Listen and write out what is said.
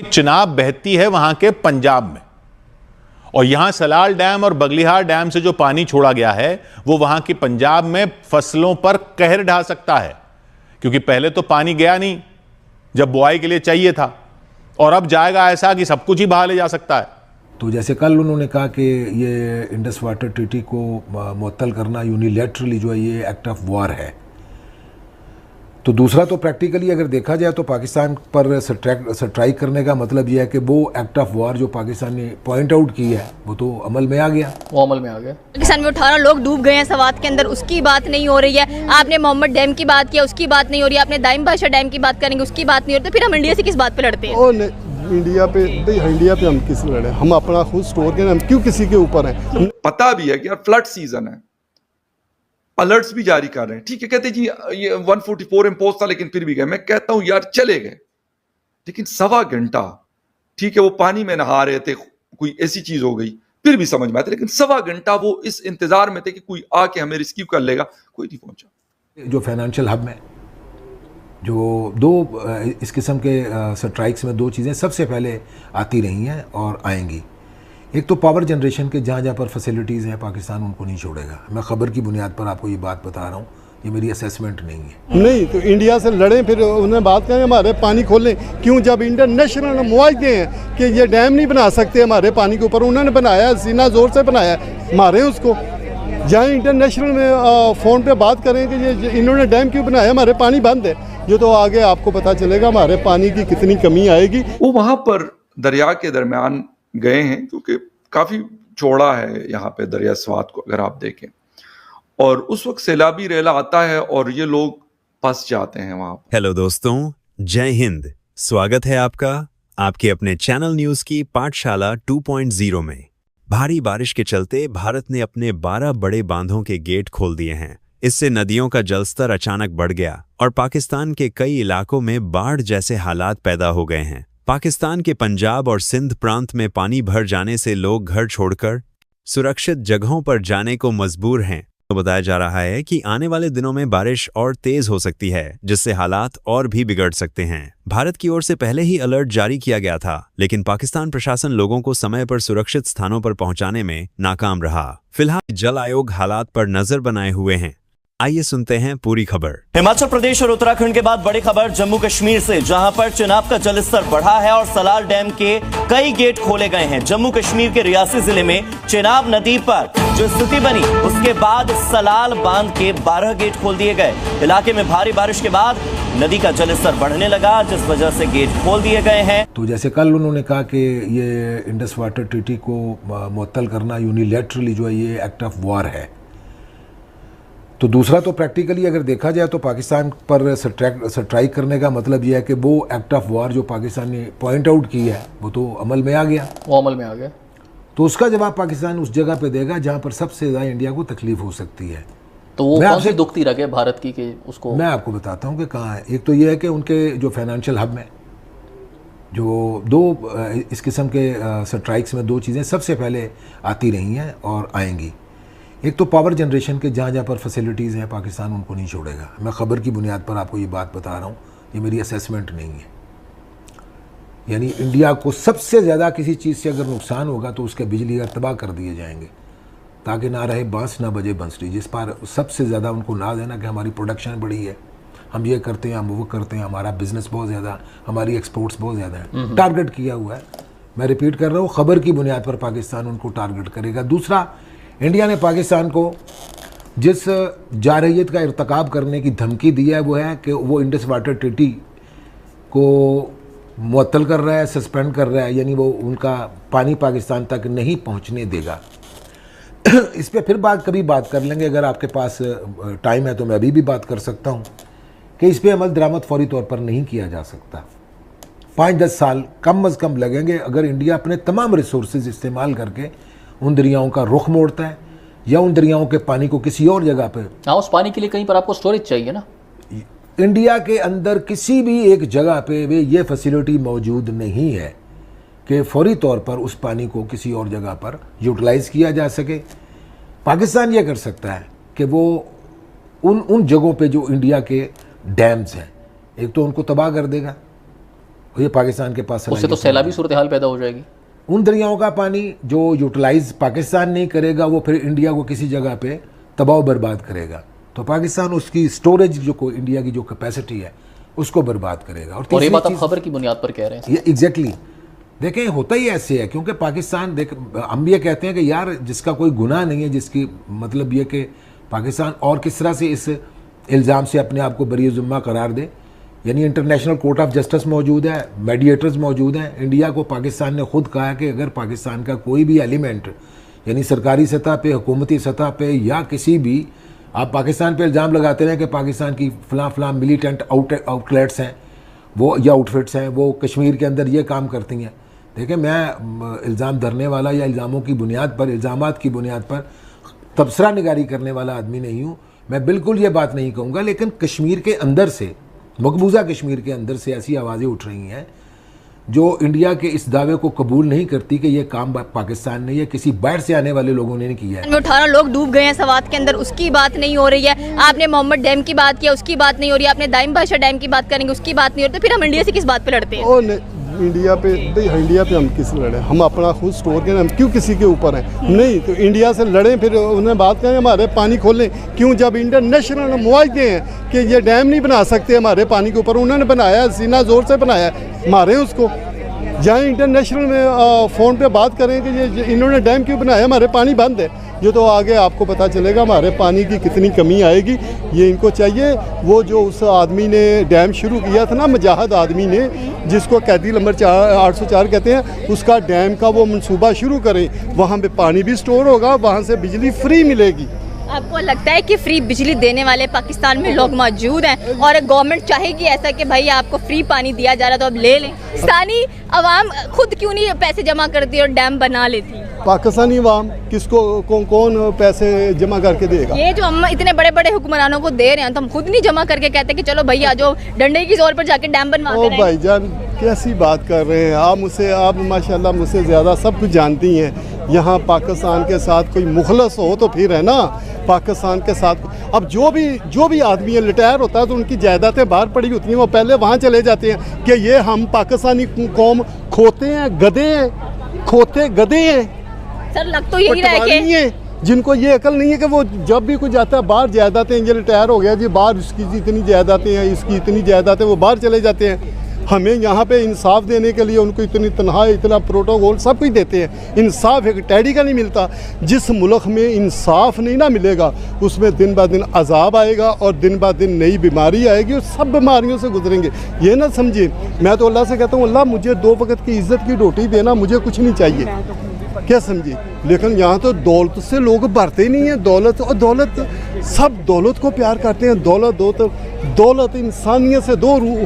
चिनाब बहती है वहां के पंजाब में, और यहां सलाल डैम और बगलिहार डैम से जो पानी छोड़ा गया है वो वहां की पंजाब में फसलों पर कहर ढा सकता है, क्योंकि पहले तो पानी गया नहीं जब बुआई के लिए चाहिए था, और अब जाएगा ऐसा कि सब कुछ ही बहा ले जा सकता है। तो जैसे कल उन्होंने कहा कि ये इंडस वाटर ट्रीटी को मुअत्तल करना यूनिलैटरली जो है ये एक्ट ऑफ वॉर है, तो दूसरा तो प्रैक्टिकली अगर देखा जाए तो पाकिस्तान पर स्ट्राइक करने का मतलब यह है कि वो एक्ट ऑफ वॉर जो पाकिस्तान ने पॉइंट आउट की है वो तो अमल में आ गया, पाकिस्तान में 18 लोग डूब गए हैं सवात के अंदर, उसकी बात नहीं हो रही है। आपने मोहम्मद डैम की बात किया, उसकी बात नहीं हो रही है। आपने दाइम बादशाह डैम की बात करेंगे, उसकी बात नहीं हो रही। तो फिर हम इंडिया से किस बात पे लड़ते हैं? इंडिया पे हम किस लड़े? हम अपना खुद स्टोर करें, हम क्यों किसी के ऊपर हैं? पता भी है कि यार फ्लड सीजन है, अलर्ट्स भी जारी कर रहे हैं, ठीक है, कहते जी ये 144 इम्पोज था लेकिन फिर भी गए। मैं कहता हूं यार चले गए, लेकिन सवा घंटा, ठीक है वो पानी में नहा रहे थे, कोई ऐसी चीज हो गई फिर भी समझ में आती, लेकिन सवा घंटा वो इस इंतजार में थे कि कोई आके हमें रिस्क्यू कर लेगा, कोई नहीं पहुंचा। जो फाइनेंशियल हब में जो दो इस किस्म के स्ट्राइक्स में दो चीज़ें सबसे पहले आती रही हैं और आएंगी। एक तो पावर जनरेशन के जहाँ जहाँ पर फैसिलिटीज़ हैं पाकिस्तान उनको नहीं छोड़ेगा। मैं ख़बर की बुनियाद पर आपको ये बात बता रहा हूँ, ये मेरी असेसमेंट नहीं है। नहीं तो इंडिया से लड़ें, फिर उन्हें बात करें हमारे पानी खोलें। क्यों? जब इंटरनेशनल मुआहदे हैं कि ये डैम नहीं बना सकते हमारे पानी के ऊपर, उन्होंने बनाया, सीना जोर से बनाया, मारे उसको। जहाँ इंटरनेशनल में फ़ोन पे बात करें कि ये इन्होंने डैम क्यों बनाया, हमारे पानी बंद है, ये तो आगे आपको पता चलेगा हमारे पानी की कितनी कमी आएगी। वो वहां पर दरिया के दरमियान गए हैं, क्योंकि काफी चौड़ा है यहाँ पे दरिया स्वात को अगर आप देखें, और उस वक्त सैलाबी रेला आता है और ये लोग फंस जाते हैं वहां। हेलो दोस्तों, जय हिंद। स्वागत है आपका आपके अपने चैनल न्यूज की पाठशाला 2.0 में। भारी बारिश के चलते भारत ने अपने 12 बड़े बांधों के गेट खोल दिए हैं। इससे नदियों का जलस्तर अचानक बढ़ गया और पाकिस्तान के कई इलाकों में बाढ़ जैसे हालात पैदा हो गए हैं। पाकिस्तान के पंजाब और सिंध प्रांत में पानी भर जाने से लोग घर छोड़कर सुरक्षित जगहों पर जाने को मजबूर हैं। तो बताया जा रहा है कि आने वाले दिनों में बारिश और तेज हो सकती है, जिससे हालात और भी बिगड़ सकते हैं। भारत की ओर से पहले ही अलर्ट जारी किया गया था, लेकिन पाकिस्तान प्रशासन लोगों को समय पर सुरक्षित स्थानों पर पहुंचाने में नाकाम रहा। फिलहाल जल आयोग हालात पर नजर बनाए हुए हैं। आइए सुनते हैं पूरी खबर। हिमाचल प्रदेश और उत्तराखंड के बाद बड़ी खबर जम्मू कश्मीर से, जहां पर चिनाब का जलस्तर बढ़ा है और सलाल डैम के कई गेट खोले गए हैं। जम्मू कश्मीर के रियासी जिले में चिनाब नदी पर जो स्थिति बनी, उसके बाद सलाल बांध के 12 गेट खोल दिए गए। इलाके में भारी बारिश के बाद नदी का जलस्तर बढ़ने लगा, जिस वजह से गेट खोल दिए गए हैं। तो जैसे कल उन्होंने कहा कि ये इंडस वाटर ट्रीटी को मुअत्तल करना यूनिलैटरली जो है ये एक्ट ऑफ वॉर है, तो दूसरा तो प्रैक्टिकली अगर देखा जाए तो पाकिस्तान पर स्ट्राइक करने का मतलब यह है कि वो एक्ट ऑफ वॉर जो पाकिस्तान ने पॉइंट आउट की है वो तो अमल में आ गया, तो उसका जवाब पाकिस्तान उस जगह पे देगा जहां पर सबसे ज़्यादा इंडिया को तकलीफ हो सकती है। तो वो कौन सी दुखती रखे भारत की कि उसको मैं आपको बताता हूँ कि कहाँ है। एक तो ये है कि उनके जो फाइनेंशियल हब में जो दो इस किस्म के स्ट्राइक्स में दो चीज़ें सबसे पहले आती रही हैं और आएंगी। एक तो पावर जनरेशन के जहाँ जहाँ पर फैसिलिटीज़ हैं पाकिस्तान उनको नहीं छोड़ेगा। मैं ख़बर की बुनियाद पर आपको ये बात बता रहा हूँ, ये मेरी असेसमेंट नहीं है। यानी इंडिया को सबसे ज़्यादा किसी चीज़ से अगर नुकसान होगा तो उसके बिजली घर तबाह कर दिए जाएंगे, ताकि ना रहे बांस ना बजे बंसरी। जिस पर सबसे ज़्यादा उनको नाज है ना कि हमारी प्रोडक्शन बड़ी है, हम ये करते हैं, हम वो करते हैं, हमारा बिजनेस बहुत ज़्यादा, हमारी एक्सपोर्ट्स बहुत ज़्यादा है, टारगेट किया हुआ है। मैं रिपीट कर रहा हूँ, ख़बर की बुनियाद पर पाकिस्तान उनको टारगेट करेगा। दूसरा, इंडिया ने पाकिस्तान को जिस जारहियत का इर्तकाब करने की धमकी दी है वो है कि वो इंडस वाटर ट्रीटी को मुअत्तल कर रहा है, सस्पेंड कर रहा है, यानी वो उनका पानी पाकिस्तान तक नहीं पहुंचने देगा। इस पे फिर कभी बात कर लेंगे, अगर आपके पास टाइम है तो मैं अभी भी बात कर सकता हूँ कि इस पे अमल दरामद फौरी तौर पर नहीं किया जा सकता। 5-10 साल कम अज़ कम लगेंगे अगर इंडिया अपने तमाम रिसोर्सेज इस्तेमाल करके उन दरियाओं का रुख मोड़ता है या उन दरियाओं के पानी को किसी और जगह पे। हाँ, उस पानी के लिए कहीं पर आपको स्टोरेज चाहिए ना। इंडिया के अंदर किसी भी एक जगह पे वे ये फैसिलिटी मौजूद नहीं है कि फौरी तौर पर उस पानी को किसी और जगह पर यूटिलाइज़ किया जा सके। पाकिस्तान ये कर सकता है कि वो उन जगहों पे जो इंडिया के डैम्स हैं, एक तो उनको तबाह कर देगा, ये पाकिस्तान के पास उससे तो सैलाबी सूरत हाल पैदा हो जाएगी। उन दरियाओं का पानी जो यूटिलाइज पाकिस्तान नहीं करेगा वो फिर इंडिया को किसी जगह पे तबाह बर्बाद करेगा। तो पाकिस्तान उसकी स्टोरेज जो इंडिया की जो कैपेसिटी है उसको बर्बाद करेगा। और ये बात आप खबर की बुनियाद पर कह रहे हैं? ये एग्जैक्टली देखें, होता ही ऐसे है क्योंकि पाकिस्तान हम भी ये कहते हैं कि यार जिसका कोई गुनाह नहीं है, जिसकी मतलब ये कि पाकिस्तान और किस तरह से इस इल्ज़ाम से अपने आप को बरी ज़िम्मा करार दे। यानी इंटरनेशनल कोर्ट ऑफ जस्टिस मौजूद है, मेडिएटर्स मौजूद हैं। इंडिया को पाकिस्तान ने खुद कहा कि अगर पाकिस्तान का कोई भी एलिमेंट यानी सरकारी सतह पे, हुकूमती सतह पे या किसी भी, आप पाकिस्तान पे इल्ज़ाम लगाते हैं कि पाकिस्तान की फ़लाँ मिलिटेंट आउटलेट्स हैं वो या आउटफिट्स हैं वो कश्मीर के अंदर ये काम करती हैं। देखिए, मैं इल्ज़ाम धरने वाला या इल्ज़ामों की बुनियाद पर, इल्ज़ामात की बुनियाद पर तबसरा निगारी करने वाला आदमी नहीं हूँ। मैं बिल्कुल ये बात नहीं कहूँगा, लेकिन कश्मीर के अंदर से, मकबूजा कश्मीर के अंदर से ऐसी आवाज़ें उठ रही हैं जो इंडिया के इस दावे को कबूल नहीं करती कि ये काम पाकिस्तान ने या किसी बाहर से आने वाले लोगों ने किया है। 18 लोग डूब गए हैं सवात के अंदर, उसकी बात नहीं हो रही है। आपने मोहम्मद डैम की बात किया, उसकी बात नहीं हो रही है। आपने दाइम बाशा डैम की बात करेंगे, उसकी बात नहीं हो रही। तो फिर हम इंडिया से किस बात पे लड़ते हैं? इंडिया पे हम किस लड़े? हम अपना खुद स्टोर करें, हम क्यों किसी के ऊपर हैं? नहीं तो इंडिया से लड़ें, फिर उन्हें बात करें हमारे पानी खोलें। क्यों? जब इंटरनेशनल मुआहदे हैं कि ये डैम नहीं बना सकते हमारे पानी के ऊपर, उन्होंने बनाया, सीना जोर से बनाया, मारें उसको। जहाँ इंटरनेशनल में फ़ोन पे बात करें कि ये इन्होंने डैम क्यों बनाया, हमारे पानी बंद है, ये तो आगे आपको पता चलेगा हमारे पानी की कितनी कमी आएगी। ये इनको चाहिए, वो जो उस आदमी ने डैम शुरू किया था ना, मुजाहिद आदमी ने, जिसको कैदी नंबर 804 कहते हैं, उसका डैम का वो मंसूबा शुरू करें। वहाँ पे पानी भी स्टोर होगा, वहाँ से बिजली फ्री मिलेगी। आपको लगता है कि फ्री बिजली देने वाले पाकिस्तान में लोग मौजूद हैं और गवर्नमेंट चाहेगी ऐसा कि भाई आपको फ्री पानी दिया जा रहा है तो अब ले लें? स्थानीय आवाम खुद क्यों नहीं पैसे जमा करती और डैम बना लेती? पाकिस्तानी अवाम किसको कौन पैसे जमा करके देगा? ये जो हम इतने बड़े बड़े हुक्मरानों को दे रहे हैं तो हम खुद नहीं जमा करके कहते कि चलो भैया जो डंडे की जोर पर जाके डैम बनवा ओ भाईजान, कैसी बात कर रहे हैं आप माशाल्लाह मुझसे ज़्यादा सब कुछ जानती हैं। यहाँ पाकिस्तान के साथ कोई मुखलस हो तो फिर है ना, पाकिस्तान के साथ। अब जो भी आदमी है रिटायर होता है तो उनकी जायदादें बाहर पड़ी होती हैं, वो पहले वहाँ चले जाते हैं कि ये हम पाकिस्तानी कौम खोते हैं, गधे हैं, खोते गधे हैं। सर लग तो यही रहा है कि जिनको ये अकल नहीं है कि वो जब भी कुछ जाता है बाहर जायदादें, ये रिटायर हो गया जी, बाहर इसकी इतनी जायदादें हैं, इसकी इतनी जायदादें, वो बाहर चले जाते हैं। हमें यहाँ पे इंसाफ देने के लिए उनको इतनी तनख्वाह, इतना प्रोटोकॉल सब कुछ देते हैं। इंसाफ एक टैडी का नहीं मिलता। जिस मुल्क में इंसाफ नहीं ना मिलेगा उसमें दिन ब दिन अजाब आएगा और दिन ब दिन नई बीमारी आएगी और सब बीमारियों से गुजरेंगे। ये ना समझिए, मैं तो अल्लाह से कहता हूँ अल्लाह मुझे 2 वक्त की इज़्ज़त की रोटी देना, मुझे कुछ नहीं चाहिए, क्या समझिए। लेकिन यहाँ तो दौलत से लोग भरते ही नहीं हैं। दौलत सब दौलत को प्यार करते हैं। दौलत इंसानियत से दो